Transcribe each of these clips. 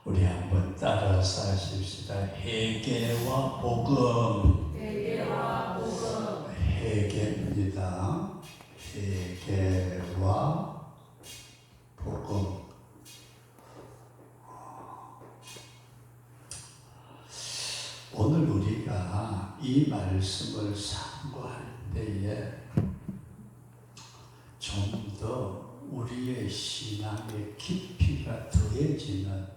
우리 한번 따라서 하십시다. 회개와 복음. 회개와 복음. 회개입니다. 회개와 복음. 오늘 우리가 이 말씀을 상고할 때에 좀 더 우리의 신앙의 깊이가 더해지는,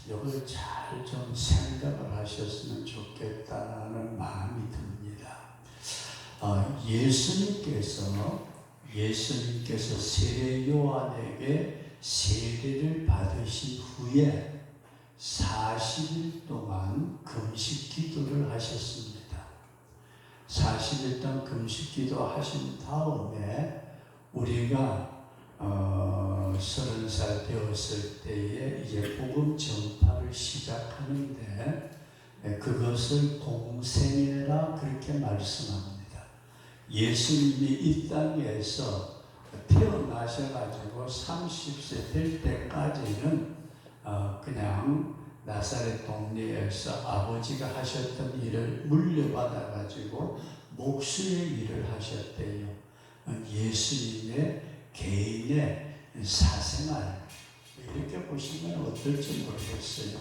이걸 잘 좀 생각을 하셨으면 좋겠다는 마음이 듭니다. 예수님께서 세례 요한에게 세례를 받으신 후에 40일 동안 금식 기도를 하셨습니다. 40일 동안 금식 기도 하신 다음에 우리가 30살 되었을 때에 이제 복음 전파를 시작하는데, 그것을 공생애라 그렇게 말씀합니다. 예수님이 이 땅에서 태어나셔가지고 30세 될 때까지는 그냥 나사렛 동네에서 아버지가 하셨던 일을 물려받아가지고 목수의 일을 하셨대요. 예수님의 개인의 사생활, 이렇게 보시면 어떨지 모르겠어요.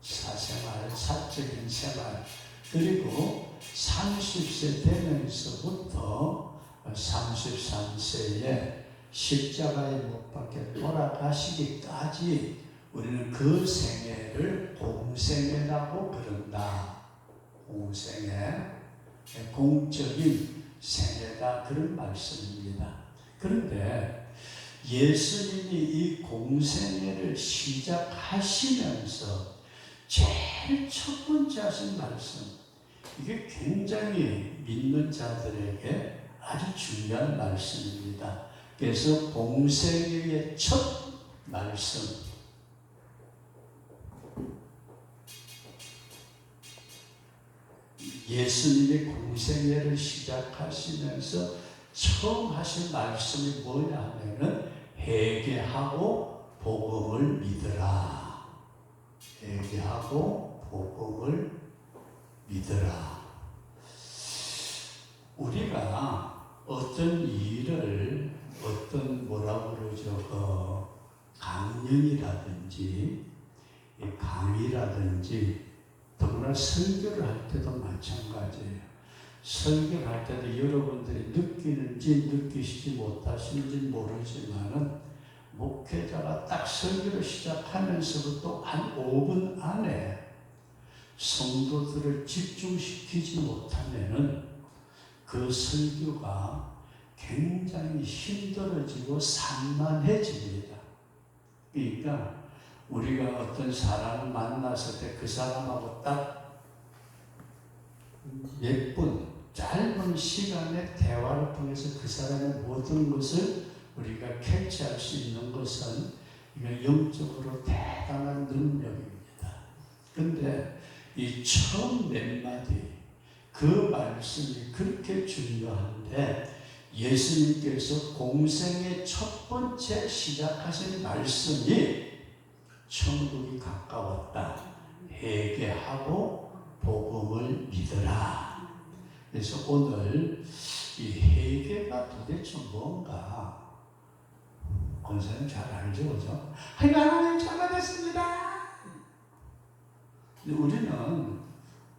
사생활, 사적인 생활. 그리고 30세 되면서부터 33세에 십자가에 못 박혀 돌아가시기까지 우리는 그 생애를 공생애라고 부른다. 공생애, 공적인 생애다, 그런 말씀입니다. 그런데 예수님이 이 공생애를 시작하시면서 제일 첫 번째 하신 말씀, 이게 굉장히 믿는 자들에게 아주 중요한 말씀입니다. 그래서 공생애의 첫 말씀, 예수님이 공생애를 시작하시면서 처음 하신 말씀이 뭐냐 하면은 회개하고 복음을 믿으라. 회개하고 복음을 믿으라. 우리가 어떤 일을, 어떤 뭐라고 그러죠, 강연이라든지 강의라든지, 더구나 설교를 할 때도 마찬가지예요. 설교를 할 때도 여러분들이 느끼는지 느끼시지 못하시는지 모르지만은, 목회자가 딱 설교를 시작하면서부터 한 5분 안에 성도들을 집중시키지 못하면은 그 설교가 굉장히 힘들어지고 산만해집니다. 그러니까 우리가 어떤 사람을 만났을 때 그 사람하고 딱 몇 분, 짧은 시간의 대화를 통해서 그 사람의 모든 것을 우리가 캐치할 수 있는 것은, 이건 영적으로 대단한 능력입니다. 그런데 이 처음 몇 마디, 그 말씀이 그렇게 중요한데, 예수님께서 공생의 첫 번째 시작하신 말씀이 천국이 가까웠다. 회개하고 복음을 믿으라. 그래서 오늘 이 회개가 도대체 뭔가, 권사님 잘 알죠, 그죠? 하나님 잘못했습니다. 우리는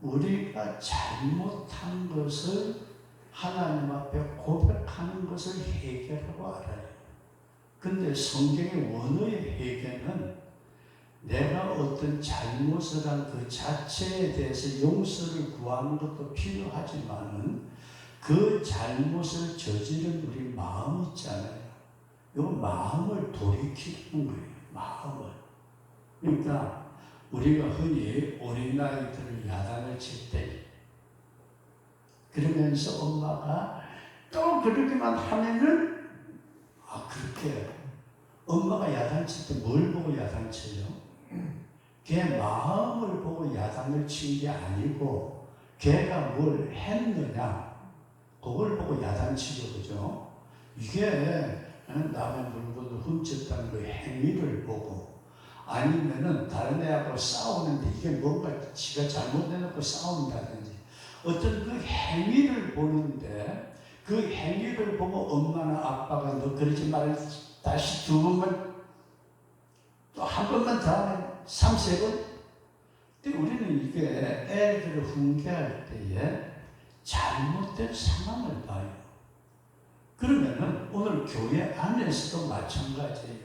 우리가 잘못한 것을 하나님 앞에 고백하는 것을 회개라고 알아요. 근데 성경의 원어의 회개는 내가 어떤 잘못을 한 그 자체에 대해서 용서를 구하는 것도 필요하지만은, 그 잘못을 저지른 우리 마음 있잖아요. 이 마음을 돌이키는 거예요. 마음을. 그러니까 우리가 흔히 어린아이들을 야단을 칠 때, 그러면서 엄마가 또 그렇게만 하면은, 그렇게 엄마가 야단칠 때 뭘 보고 야단쳐요? 걔 마음을 보고 야단을 친 게 아니고, 걔가 뭘 했느냐, 그걸 보고 야단치죠, 그죠? 이게 남의 물건을 훔쳤다는 그 행위를 보고, 아니면은 다른 애하고 싸우는데 이게 뭔가 지가 잘못해놓고 싸운다든지 어떤 그 행위를 보는데 그 행위를 보고 엄마나 아빠가 너 그러지 말아 다시 두 번만 또 한 번만 더 하면 3, 4번. 근데 우리는 이게 애들을 훈계할 때에 잘못된 상황을 봐요. 그러면은 오늘 교회 안에서도 마찬가지예요.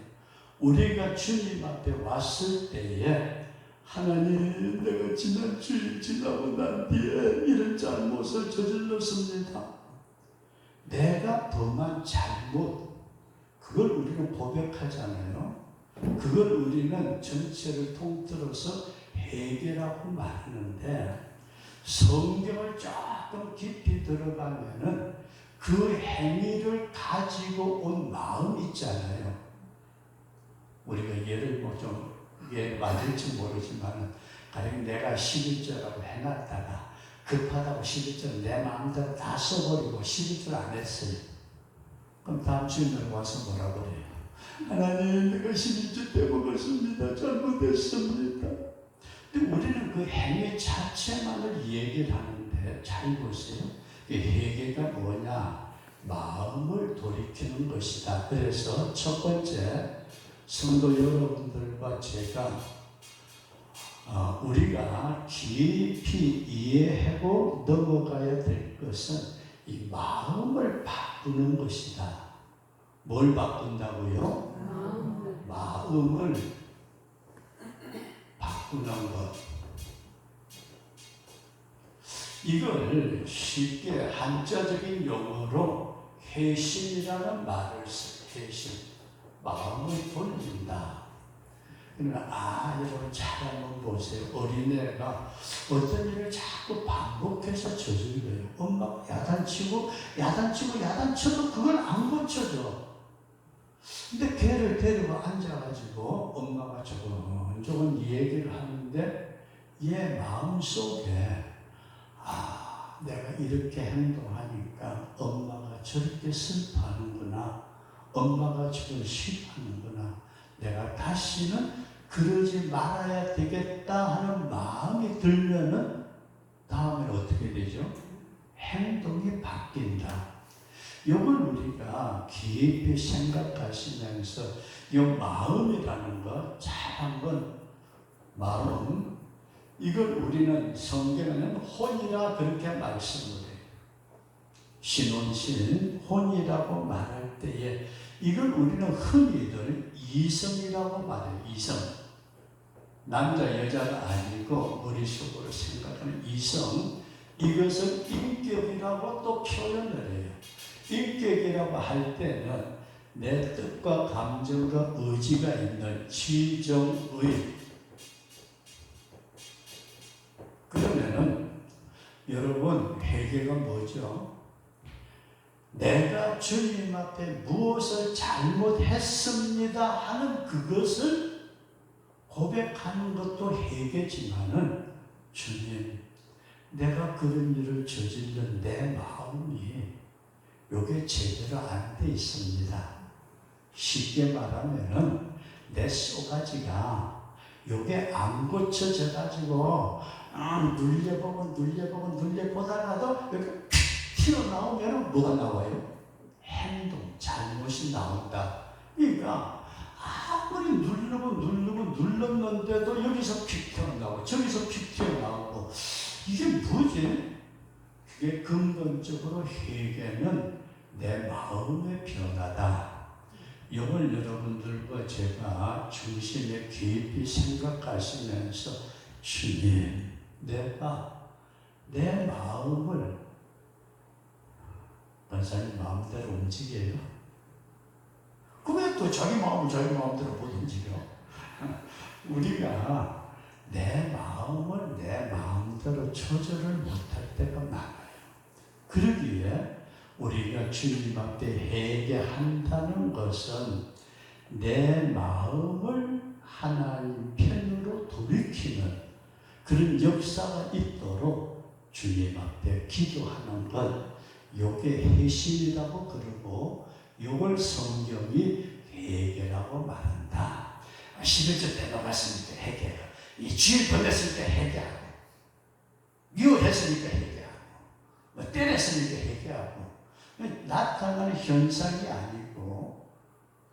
우리가 주님 앞에 왔을 때에 하나님, 내가 지난 주일 지나고 난 뒤에 이런 잘못을 저질렀습니다. 내가 범한 잘못, 그걸 우리는 고백하잖아요. 그걸 우리는 전체를 통틀어서 회개라고 말하는데, 성경을 조금 깊이 들어가면은 그 행위를 가지고 온 마음 있잖아요. 우리가 예를 좀 맞을지 모르지만, 가령 내가 11조라고 해놨다가 급하다고 11조 내 마음대로 다 써버리고 11조 안 했어요. 그럼 다음 주일날 와서 뭐라 그래요? 하나님, 내가 11조 빼먹었습니다. 잘못했습니다. 근데 우리는 그 행위 자체만을 얘기를 하는데, 잘 보세요. 그 회개가 뭐냐? 마음을 돌이키는 것이다. 그래서 첫 번째, 성도 여러분들과 제가 우리가 깊이 이해하고 넘어가야 될 것은 이 마음을 바꾸는 것이다. 뭘 바꾼다고요? 마음을 바꾸는 것. 이걸 쉽게 한자적인 용어로 회심이라는 말을 써요. 회심. 마음을 돌린다. 그러나 여러분 잘 한번 보세요. 어린애가 어떤 일을 자꾸 반복해서 저질러요. 엄마가 야단치고 그걸 안 고쳐져. 근데 걔를 데리고 앉아가지고 엄마가 조금 얘기를 하는데 얘 마음속에 내가 이렇게 행동하니까 엄마가 저렇게 슬퍼하는구나. 엄마가 저걸 싫어하는구나. 내가 다시는 그러지 말아야 되겠다 하는 마음이 들면은 다음에 어떻게 되죠? 행동이 바뀐다. 이걸 우리가 깊이 생각하시면서 이 마음이라는 것 잘 한번 마음, 이걸 우리는 성경에는 혼이라 그렇게 말씀을 해요. 신혼신 혼이라고 말할 때에 이걸 우리는 흔히들 이성이라고 말해요. 이성. 남자 여자가 아니고 머릿속으로 생각하는 이성. 이것을 인격이라고 또 표현을 해요. 인격이라고 할 때는 내 뜻과 감정과 의지가 있는 지정의. 그러면은 여러분 회개가 뭐죠? 내가 주님 앞에 무엇을 잘못했습니다 하는 그것을 고백하는 것도 회개지만은, 주님, 내가 그런 일을 저지른 내 마음이 요게 제대로 안 돼 있습니다. 쉽게 말하면은 내 쏘가지가 요게 안 고쳐져 가지고 눌려보다가도 이렇게 튀어나오면 뭐가 나와요? 행동, 잘못이 나온다. 그러니까 아무리 눌렀는데도 여기서 픽 튀어나오고 저기서 픽 튀어나오고, 이게 뭐지? 그게 근본적으로 회개는 내 마음의 변화다. 이걸 여러분들과 제가 중심에 깊이 생각하시면서, 주님, 내가 내 마음을, 권사님 마음대로 움직여요? 그왜 또 자기 마음대로 못 움직여? 우리가 내 마음을 내 마음대로 조절을 못할 때가 많아요. 그러기에 우리가 주님 앞에 회개한다는 것은 내 마음을 하나님 편으로 돌이키는 그런 역사가 있도록 주님 앞에 기도하는 것, 요게 회심이라고 그러고, 요걸 성경이 회개라고 말한다. 11조 때 넘었으니까 회개하고, 이 주일 보냈을 때 회개하고, 미워했으니까 회개하고, 뭐 때렸으니까 회개하고. 나타나는 현상이 아니고,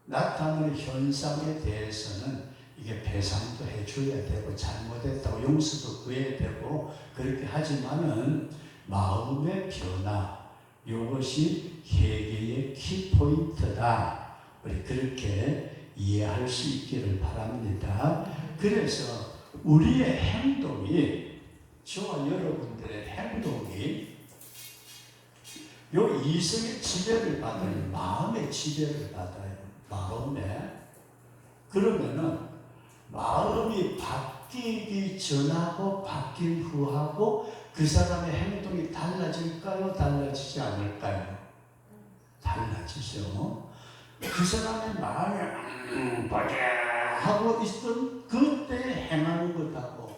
나타나는 현상에 대해서는 이게 배상도 해줘야 되고, 잘못했다고 용서도 구해야 되고, 그렇게 하지만은 마음의 변화, 이것이 회개의 키포인트다. 우리 그렇게 이해할 수 있기를 바랍니다. 그래서 우리의 행동이, 저와 여러분들의 행동이 요 이성의 지배를 받아요. 마음의 지배를 받아요. 마음에. 그러면은 마음이 바뀌기 전하고 바뀐 후하고 그 사람의 행동이 달라질까요? 달라지지 않을까요? 달라지죠. 그 사람의 마음이 하고 있던 그때 행하는 것하고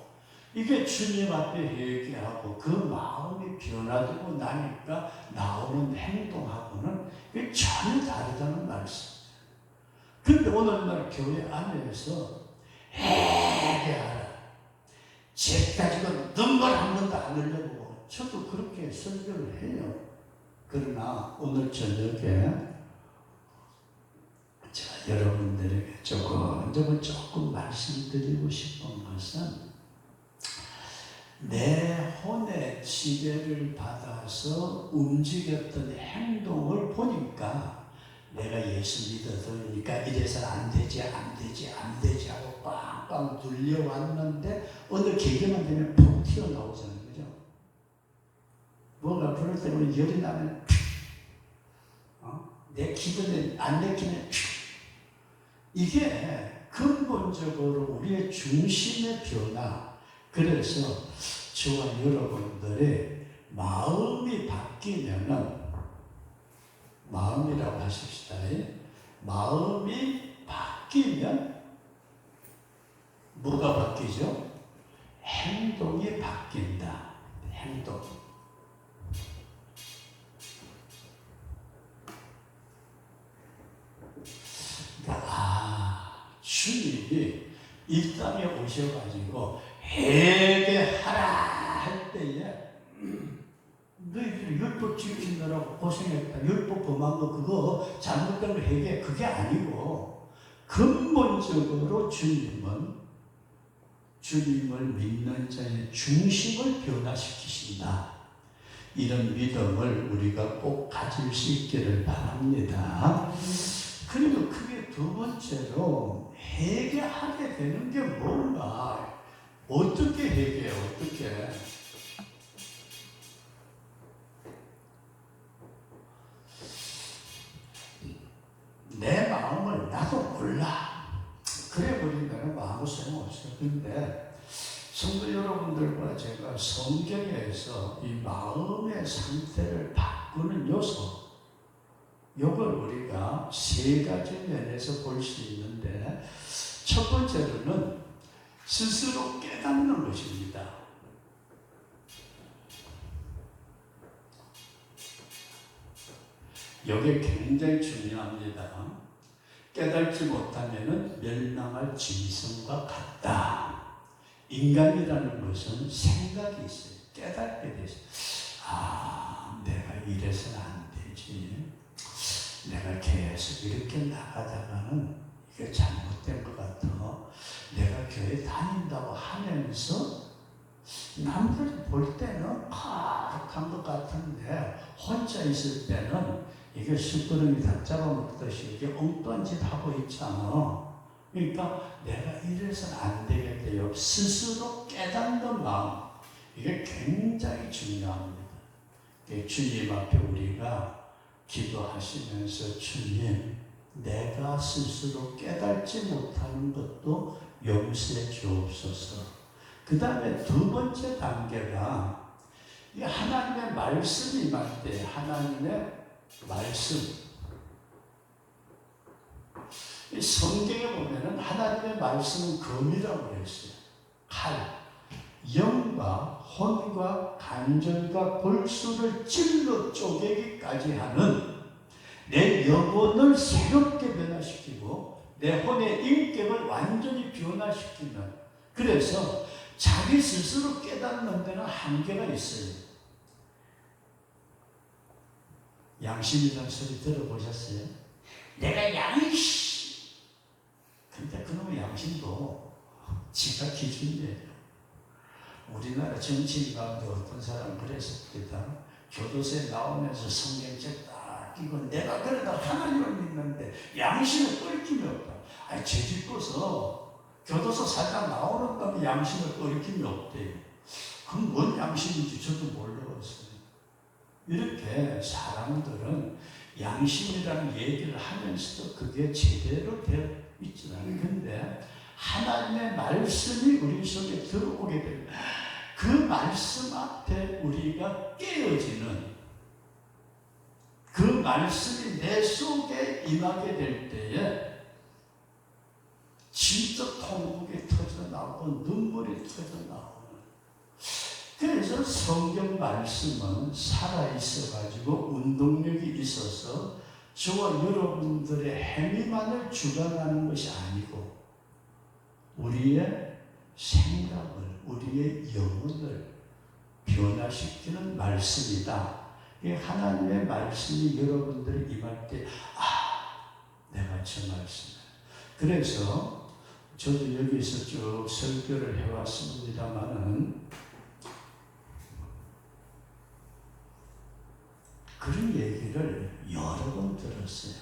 이게 주님 앞에 회개하고 그 마음이 변화되고 나니까 나오는 행동하고는 이게 전혀 다르다는 말씀이에요. 그런데 오늘날 교회 안에서 회개하라, 죄 가지고 눈물 한 번도 안 흘려보고, 저도 그렇게 설교를 해요. 그러나 오늘 저녁에 제가 여러분들에게 조금 말씀드리고 싶은 것은, 내 혼의 지배를 받아서 움직였던 행동을 보니까 내가 예수 믿어서니까 이래서 안 되지 하고 빵빵 눌려왔는데 어느 계기만 되면 푹 튀어나오잖아요. 그죠? 뭐가 그럴 때는 열이 나면 내 기도는 안 내키면 이게 근본적으로 우리의 중심의 변화. 그래서 저와 여러분들의 마음이 바뀌면은, 마음이라고 하십시다. 마음이 바뀌면 뭐가 바뀌죠? 행동이 바뀐다. 행동. 그러니까 주님이 이 땅에 오셔가지고 회개하라 할 때에 너희들이 율법 지키느라고 고생했다, 율법 범한 거 그거 잘못된 거 회개, 그게 아니고 근본적으로 주님을 믿는 자의 중심을 변화시키신다. 이런 믿음을 우리가 꼭 가질 수 있기를 바랍니다. 그리고 그게 두 번째로 회개하게 되는 게 뭔가, 어떻게 회개해요? 어떻게? 내 마음을 나도 몰라. 그래 버리면 아무 소용없어요. 근데 성도 여러분들과 제가 성경에서 이 마음의 상태를 바꾸는 요소, 이걸 우리가 세 가지 면에서 볼 수 있는데, 첫 번째로는 스스로 깨닫는 것입니다. 이게 굉장히 중요합니다. 깨닫지 못하면 멸망할 짐승과 같다. 인간이라는 것은 생각이 있어요. 깨닫게 돼서 내가 이래서는 안 되지. 내가 계속 이렇게 나가다가는 이게 잘못된 것 같아. 내가 교회 다닌다고 하면서 남들이 볼 때는 거룩한 것 같은데 혼자 있을 때는 이게 숯구름이 다 잡아먹듯이 이게 엉뚱한 짓 하고 있잖아. 그러니까 내가 이래서는 안 되겠대요. 스스로 깨닫는 마음, 이게 굉장히 중요합니다. 주님 앞에 우리가 기도하시면서, 주님, 내가 스스로 깨닫지 못하는 것도 용서해 주옵소서. 그 다음에 두 번째 단계가 하나님의 말씀이 임할 때, 하나님의 말씀. 성경에 보면은 하나님의 말씀은 검이라고 했어요. 칼. 영과 혼과 간절과 골수를 찔러 쪼개기까지 하는, 내 영혼을 새롭게 변화시키고 내 혼의 인격을 완전히 변화시키는. 그래서 자기 스스로 깨닫는 데는 한계가 있어요. 양심이라는 소리 들어보셨어요? 내가 양심. 근데 그놈의 양심도 지가 기준이에요. 우리나라 정치인 가운데 어떤 사람은 그랬습니다. 교도소에 나오면서 성경책 딱 끼고 내가 그래도 하나님을 믿는데 양심을 끓임이 없다. 아니 죄짓고서 교도소 살다 나오는 다음에 양심을 끓임이 없대요. 그럼 뭔 양심인지 저도 몰라봤어요. 이렇게 사람들은 양심이라는 얘기를 하면서도 그게 제대로 되어 있지 않아요. 근데 하나님의 말씀이 우리 속에 들어오게 되면 그 말씀 앞에 우리가 깨어지는, 그 말씀이 내 속에 임하게 될 때에 진짜 통곡이 터져 나오고 눈물이 터져 나오는. 그래서 성경 말씀은 살아있어 가지고 운동력이 있어서 저와 여러분들의 행위만을 주관하는 것이 아니고 우리의 생각을, 우리의 영혼을 변화시키는 말씀이다. 이 하나님의 말씀이 여러분들이 임할 때, 내가 저 말씀. 그래서 저도 여기서 쭉 설교를 해왔습니다만은 그런 얘기를 여러 번 들었어요.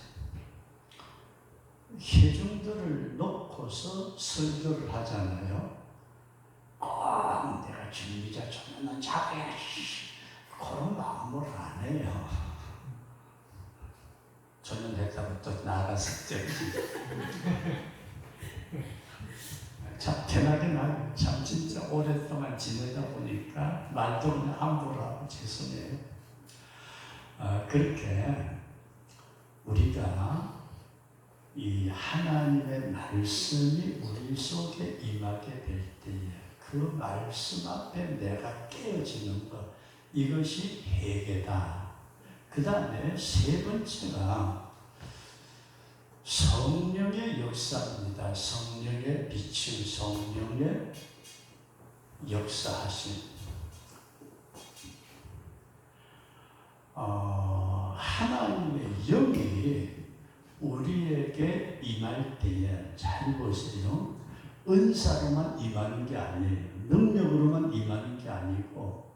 회중들을 놓고서 설교를 하잖아요. 내가 준비자 초면은 잡아야지. 그런 마음으로 안 해요. 초면됐다고 또 나갔을 때. 참 편하긴 하고 참 진짜 오랫동안 지내다 보니까 말도 그냥 함부로 하고 죄송해요. 그렇게 우리가 이 하나님의 말씀이 우리 속에 임하게 될 때에 그 말씀 앞에 내가 깨어지는 것, 이것이 회개다. 그 다음에 세 번째가 성령의 역사입니다. 성령의 빛인, 성령의 역사하심. 하나님의 영이 우리에게 임할 때에 잘 보세요. 은사로만 임하는 게 아니에요. 능력으로만 임하는 게 아니고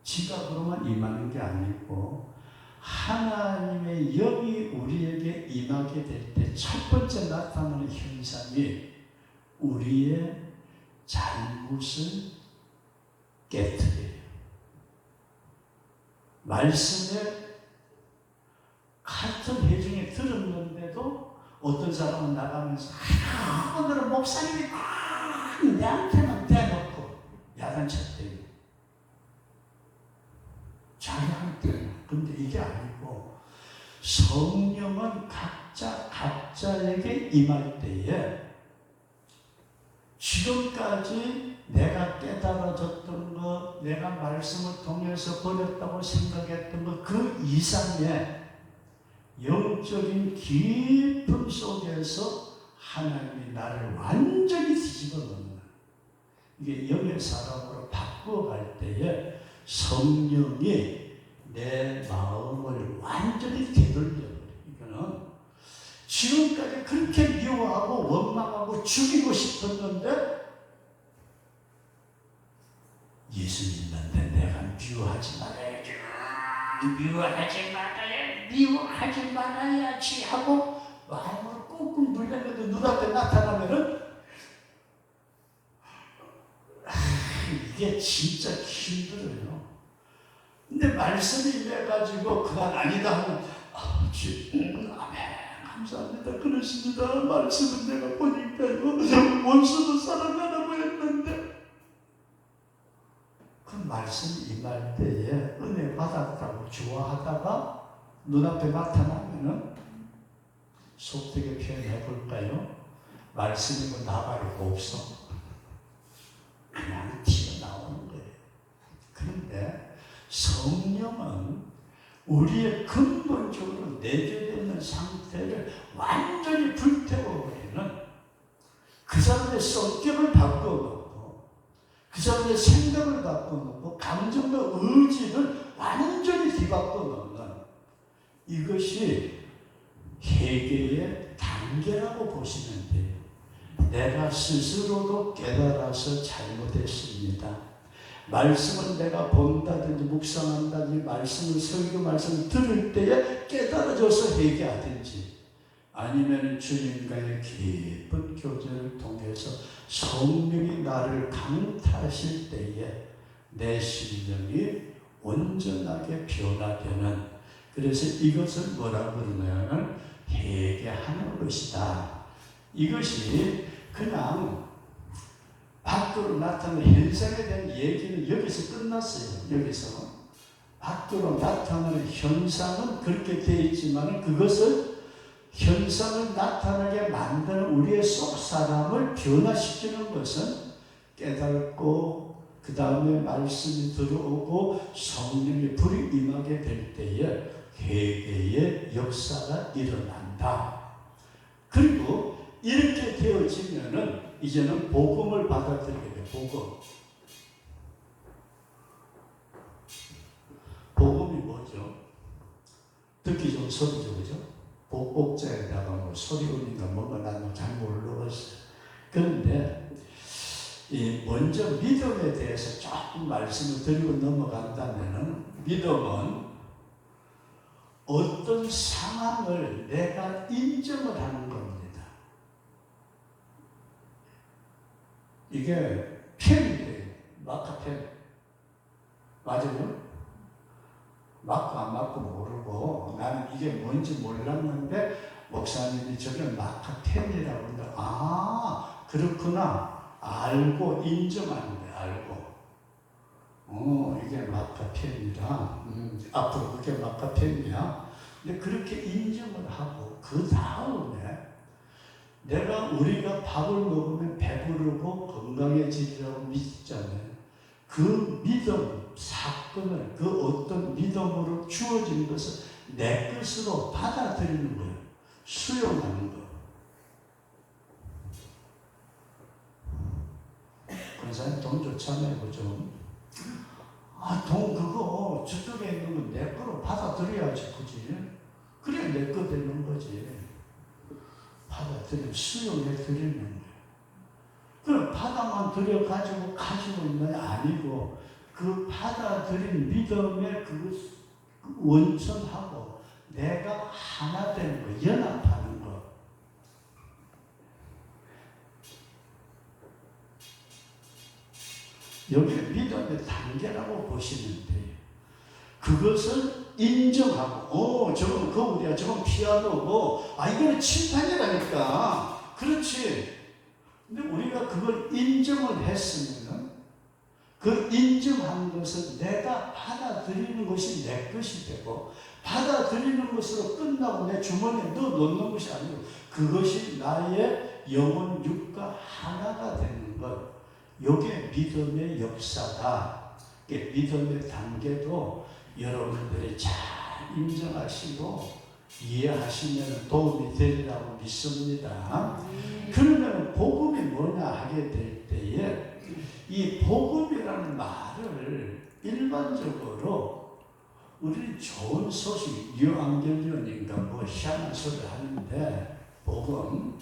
지각으로만 임하는 게 아니고 하나님의 영이 우리에게 임하게 될 때 첫 번째 나타나는 현상이 우리의 잘못을 깨트려요. 말씀에 같은 회중에 들었는데도 어떤 사람은 나가면서 오늘은 목사님이 내한테만 대놓고 야단쳤대요. 자기한테. 근데 이게 아니고 성령은 각자에게 임할 때에 지금까지 내가 깨달아졌던 것, 내가 말씀을 통해서 버렸다고 생각했던 것, 그 이상의 영적인 깊음 속에서 하나님이 나를 완전히 뒤집어 놓는, 이게 영의 사람으로 바꾸어갈 때에 성령이 내 마음을 완전히 되돌려버려요. 이거는 지금까지 그렇게 미워하고 원망하고 죽이고 싶었는데 예수 믿는데 내가 미워하지 말아야지, 미워하지 말아야지 하고 마음을 꾹꾹 눌렸는데 눈앞에 나타나면은 이게 진짜 힘들어요. 근데 말씀이 임해가지고 그건 아니다 하면 아멘 감사합니다 그러십니다. 말씀은 내가 보니까요 원수도 사랑하라고 했는데 그 말씀이 임할 때에 은혜 받았다고 좋아하다가 눈앞에 나타나면은 속되게 표현해 볼까요? 말씀이고 나발이고 없어. 그냥 튀어나오는 거예요. 그런데 성령은 우리의 근본적으로 내재되어 있는 상태를 완전히 불태워버리는 그 사람의 성격을 바꿔놓고 그 사람의 생각을 바꿔놓고 감정과 의지를 완전히 뒤바꿔놓는 이것이 회개의 단계라고 보시면 돼요. 내가 스스로도 깨달아서 잘못했습니다. 말씀을 내가 본다든지 묵상한다든지 말씀을 설교 말씀을 들을 때에 깨달아져서 회개하든지 아니면 주님과의 깊은 교제를 통해서 성령이 나를 강타하실 때에 내 심령이 온전하게 변화되는, 그래서 이것을 뭐라고 그러냐면 회개하는 것이다. 이것이 그냥 밖으로 나타나는 현상에 대한 얘기는 여기서 끝났어요. 여기서 밖으로 나타나는 현상은 그렇게 되어 있지만 그것을 현상을 나타나게 만드는 우리의 속 사람을 변화시키는 것은 깨닫고 그 다음에 말씀이 들어오고 성령의 불이 임하게 될 때에 회개의 역사가 일어난다. 그리고 이렇게 되어지면은 이제는 복음을 받아들이게 돼. 복음이 뭐죠? 듣기 좋은 소리죠, 그죠? 복복자에다가 뭐 소리 울린가 뭔가 나는 잘 모르겠어요. 그런데 이 먼저 믿음에 대해서 조금 말씀을 드리고 넘어간다면은 믿음은 어떤 상황을 내가 인정을 하는 겁니다. 이게 펜이에요. 마카펜. 맞아요? 맞고 안 맞고 모르고 나는 이게 뭔지 몰랐는데 목사님이 저게 마카펜이라고 그러는데 아 그렇구나 알고 인정하는 거야. 알고 이게 마카펜이라 앞으로 그게 마카펜이야. 근데 그렇게 인정을 하고 그 다음에 우리가 밥을 먹으면 배부르고 건강해지리라고 믿잖아요. 그 믿음 사건을 그 어떤 믿음으로 주어진 것을 내 것으로 받아들이는 거예요. 수용하는 거. 권사님 돈 좋잖아요, 그죠? 돈 그거 저쪽에 있는 건 내 거로 받아들여야지, 그지? 그래 내 거 되는 거지. 받아들여 수용해 드리는 거예요. 그럼 받아만 들여가지고 가지고 있는 게 아니고 그 받아들인 믿음의 그 원천하고 내가 하나 되는 거, 연합하는 거. 여기 믿음의 단계라고 보시면 돼요. 그것을 인정하고, 저건 거울이야, 저건 피아노고, 이거는 칠판이라니까. 그렇지. 근데 우리가 그걸 인정을 했으면은 그 인정한 것을 내가 받아들이는 것이 내 것이 되고 받아들이는 것으로 끝나고 내 주머니에 넣어놓는 것이 아니고 그것이 나의 영혼 육과 하나가 되는 것. 이게 믿음의 역사다. 믿음의 단계도 여러분들이 잘 인정하시고 이해하시면 도움이 되리라고 믿습니다. 그러면 복음이 뭐냐 하게 될 때에 이 복음이라는 말을 일반적으로 우리 좋은 소식, 유앙겔리온인가 뭐 희한한 소리 하는데 복음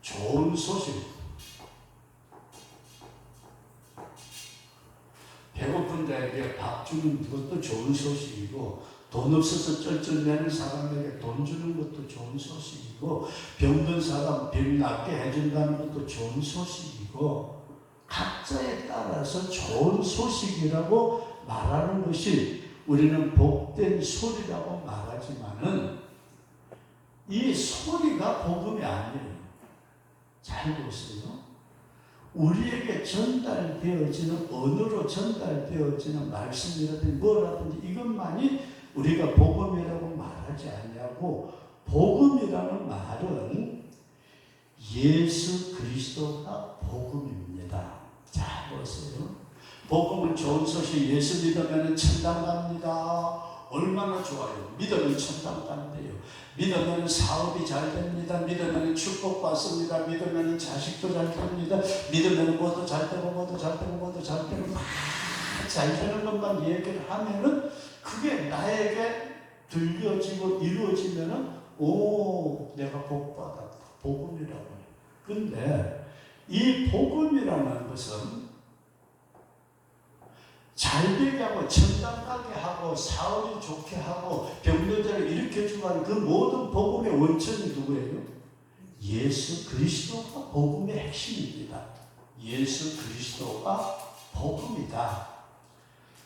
좋은 소식, 배고픈 자에게 밥 주는 것도 좋은 소식이고 돈 없어서 쩔쩔매는 사람에게 돈 주는 것도 좋은 소식이고 병든 사람 병 낫게 해준다는 것도 좋은 소식이고 각자에 따라서 좋은 소식이라고 말하는 것이 우리는 복된 소리라고 말하지만은 이 소리가 복음이 아니에요. 잘 보세요. 우리에게 전달되어지는 언어로 전달되어지는 말씀이라든지 뭐라든지 이것만이 우리가 복음이라고 말하지 않냐고. 복음이라는 말은 예수 그리스도가 복음입니다. 잘 보세요. 복음은 좋은 소식, 예수 믿으면 천당 갑니다. 얼마나 좋아요. 믿으면 천당 간대요. 믿으면 사업이 잘 됩니다. 믿으면 축복받습니다. 믿으면 자식도 잘 됩니다. 믿으면 뭐도 잘 되고 뭐도 잘 되고 뭐도 잘 되고 막 잘 되는 것만 얘기를 하면은 그게 나에게 들려지고 이루어지면은 오, 내가 복받았다. 복음이라고 해요. 근데 이 복음이라는 것은 잘되게 하고 천당 가게 하고 사업이 좋게 하고 병들자를 일으켜주고 하는 그 모든 복음의 원천이 누구예요? 예수 그리스도가 복음의 핵심입니다. 예수 그리스도가 복음이다.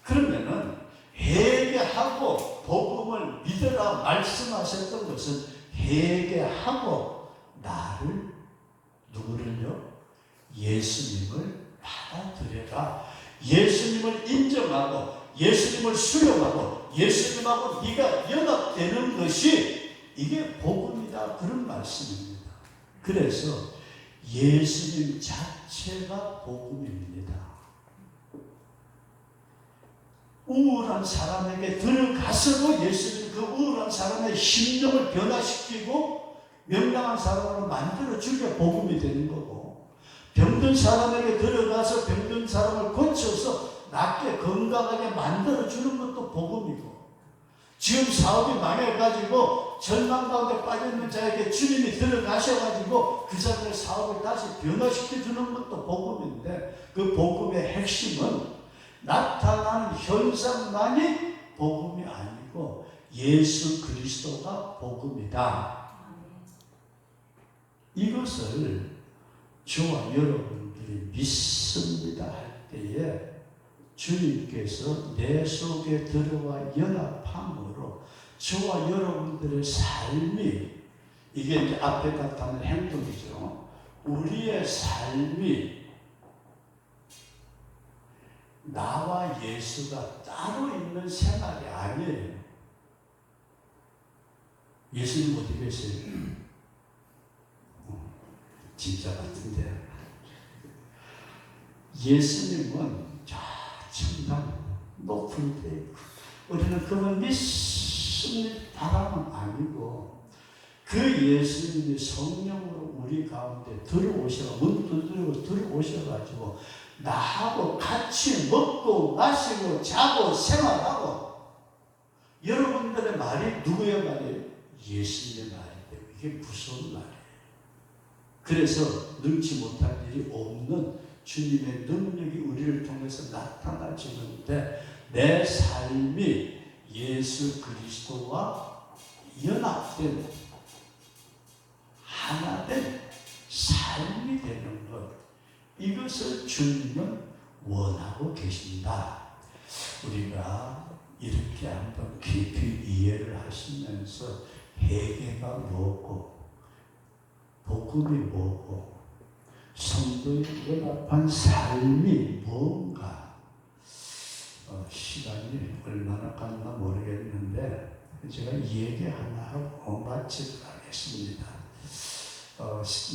그러면은 회개하고 복음을 믿으라 말씀하셨던 것은 회개하고 나를 누구를요? 예수님을 받아들여라. 예수님을 인정하고 예수님을 수용하고 예수님하고 네가 연합되는 것이 이게 복음이다. 그런 말씀입니다. 그래서 예수님 자체가 복음입니다. 우울한 사람에게 들어가서도 예수님 그 우울한 사람의 심정을 변화시키고 명랑한 사람으로 만들어준 게 복음이 되는 거고, 병든 사람에게 들어가서 병든 사람을 고쳐서 낫게 건강하게 만들어주는 것도 복음이고, 지금 사업이 망해가지고 절망 가운데 빠져있는 자에게 주님이 들어가셔가지고 그 사람의 사업을 다시 변화시켜주는 것도 복음인데, 그 복음의 핵심은 나타나는 현상만이 복음이 아니고 예수 그리스도가 복음이다. 이것을 저와 여러분들이 믿습니다 할 때에 주님께서 내 속에 들어와 연합함으로 저와 여러분들의 삶이, 이게 이제 앞에 나타나는 행동이죠. 우리의 삶이 나와 예수가 따로 있는 생활이 아니에요. 예수님 어디 계세요? 진짜 같은데. 예수님은 저 천당 높은 데 있고, 우리는 그걸 믿습니다 바람은 아니고, 그 예수님이 성령으로 우리 가운데 들어오셔, 문 두드리고 들어오셔가지고 나하고 같이 먹고 마시고 자고 생활하고, 여러분들의 말이 누구의 말이에요? 예수님의 말인데 이게 무서운 말이에요. 그래서 능치 못할 일이 없는 주님의 능력이 우리를 통해서 나타나지는데, 내 삶이 예수 그리스도와 연합된 하나된 삶이 되는 것, 이것을 주님은 원하고 계신다. 우리가 이렇게 한번 깊이 이해를 하시면서 회개가 뭐고 복음이 뭐고 성도의 연합한 삶이 뭔가, 시간이 얼마나 갔나 모르겠는데 제가 얘기 하나 하고 마치도록 하겠습니다.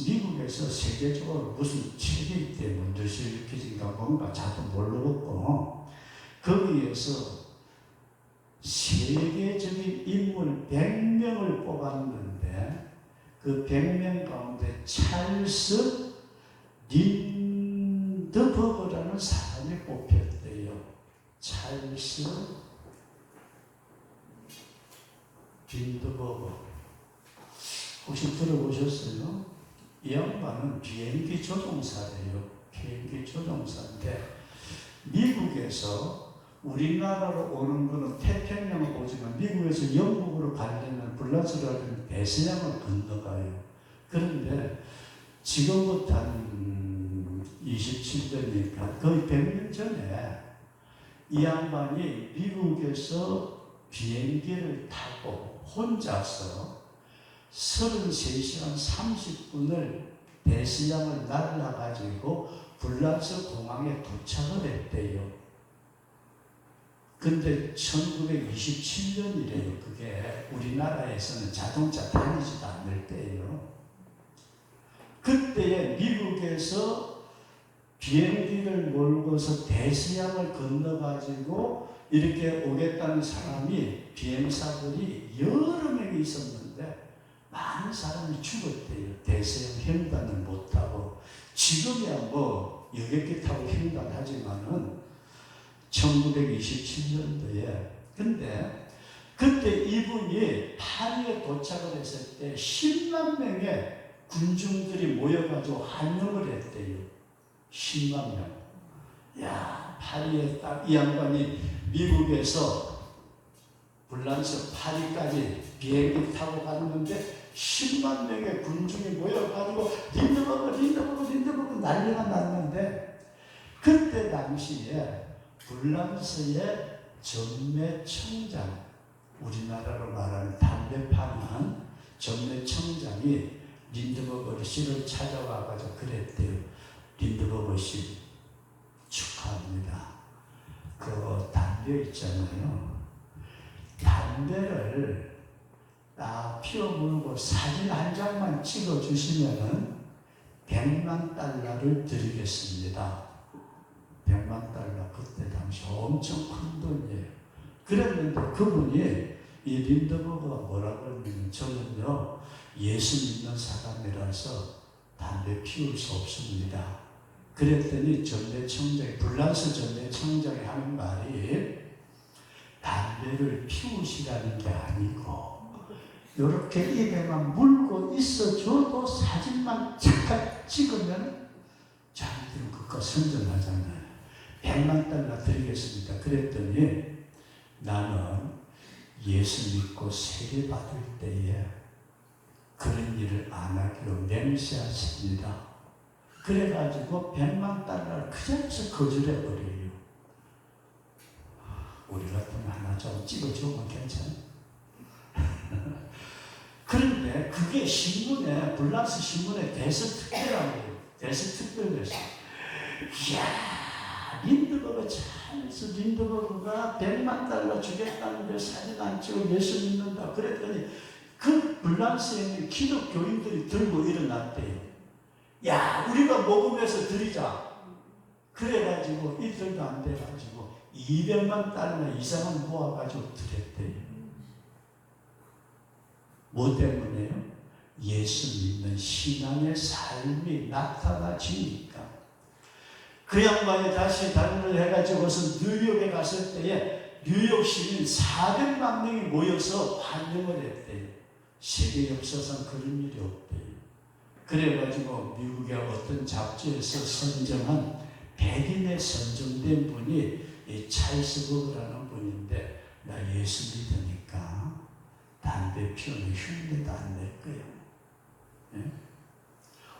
미국에서 세계적으로 무슨 책이 있대, 문제시 일으키진가 뭔가 자도 모르겠고, 거기에서 세계적인 인물 100명을 뽑았는데 그 100명 가운데 찰스 린드버그라는 사람이 뽑혔대요. 찰스 린드버그. 혹시 들어보셨어요? 이 양반은 비행기 조종사래요. 비행기 조종사인데 미국에서 우리나라로 오는 거는 태평양을 오지만 미국에서 영국으로 가려면 블라즈라는 대서양을 건너가요. 그런데 지금부터 한 27년이니까 거의 100년 전에 이 양반이 미국에서 비행기를 타고 혼자서 33시간 30분을 대서양을 날라가지고 블라즈 공항에 도착을 했대요. 근데 1927년이래요. 그게 우리나라에서는 자동차 다니지도 않을 때예요. 그때에 미국에서 비행기를 몰고서 대서양을 건너가지고 이렇게 오겠다는 사람이 비행사들이 여러 명이 있었는데 많은 사람이 죽었대요. 대서양 횡단을 못하고. 지금이야 뭐 여객 기 타고 횡단하지만은 1927년도에 근데 그때 이분이 파리에 도착을 했을 때 10만 명의 군중들이 모여가지고 환영을 했대요. 10만 명. 야, 파리에 딱 이 양반이 미국에서 불란서 파리까지 비행기 타고 갔는데 10만 명의 군중이 모여가지고 린드버그 난리가 났는데 그때 당시에 불란서의 전매청장, 우리나라로 말하는 담배 파는 전매청장이 린드버그 씨를 찾아와가지고 그랬대요. 린드버그 씨 축하합니다. 그 담배 있잖아요. 담배를 딱 피워 물고 사진 한 장만 찍어 주시면은 100만 달러를 드리겠습니다. 100만 달러 그때 당시 엄청 큰 돈이에요. 그랬는데 그분이 이 린드버그가 뭐라고 하냐면 저는요 예수 믿는 사람이라서 담배 피울 수 없습니다. 그랬더니 전매청장이 불란서 전매청장이 하는 말이 담배를 피우시라는 게 아니고 이렇게 입에만 물고 있어줘도 사진만 잠깐 찍으면 자기들은 그거 선전하잖아요. 100만 달러 드리겠습니다. 그랬더니 나는 예수 믿고 세례 받을 때에 그런 일을 안 하기로 맹세하십니다. 그래가지고 100만 달러를 그 자리에서 거절해버려요. 우리 같으면 하나 좀 찍어주면 괜찮아. 그런데 그게 신문에, 불란서 신문에 대서특별이라고 해요. 대서특별에서. 이야, 린드버그 잘해서 린드버그가 100만 달러 주겠다는데 사진 안 찍어 예수 믿는다. 그랬더니 그 불란서에 있는 기독교인들이 들고 일어났대요. 야, 우리가 모금해서 드리자. 그래가지고 이들도 안 돼가지고 200만 달러 이상은 모아가지고 드렸대요. 뭐 때문에요? 예수 믿는 신앙의 삶이 나타나지니까. 그 양반이 다시 단련을 해가지고서 뉴욕에 갔을 때에 뉴욕 시민 400만 명이 모여서 환영을 했대요. 세계 역사상 그런 일이 없대요. 그래가지고 미국의 어떤 잡지에서 선정한 백인에 선정된 분이 이 찰스 버그라는 분인데 나 예수 믿으니까 담배 피우는 흉내도 안 낼 거예요. 네?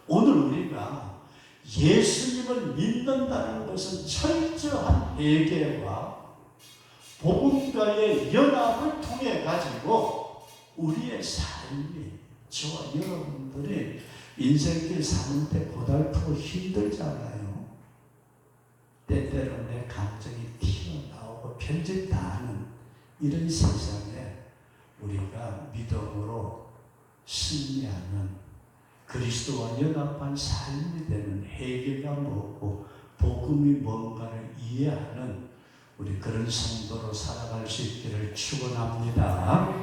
오늘 우리가 예수님을 믿는다는 것은 철저한 회개와 복음과의 연합을 통해 가지고 우리의 삶이 저와 여러분들이 인생길 사는 때 고달프고 힘들잖아요. 때때로 내 감정이 튀어나오고 편집다하는 이런 세상에 우리가 믿음으로 승리하는 그리스도와 연합한 삶이 되는 회개가 뭐고 복음이 뭔가를 이해하는 우리 그런 성도로 살아갈 수 있기를 축원합니다.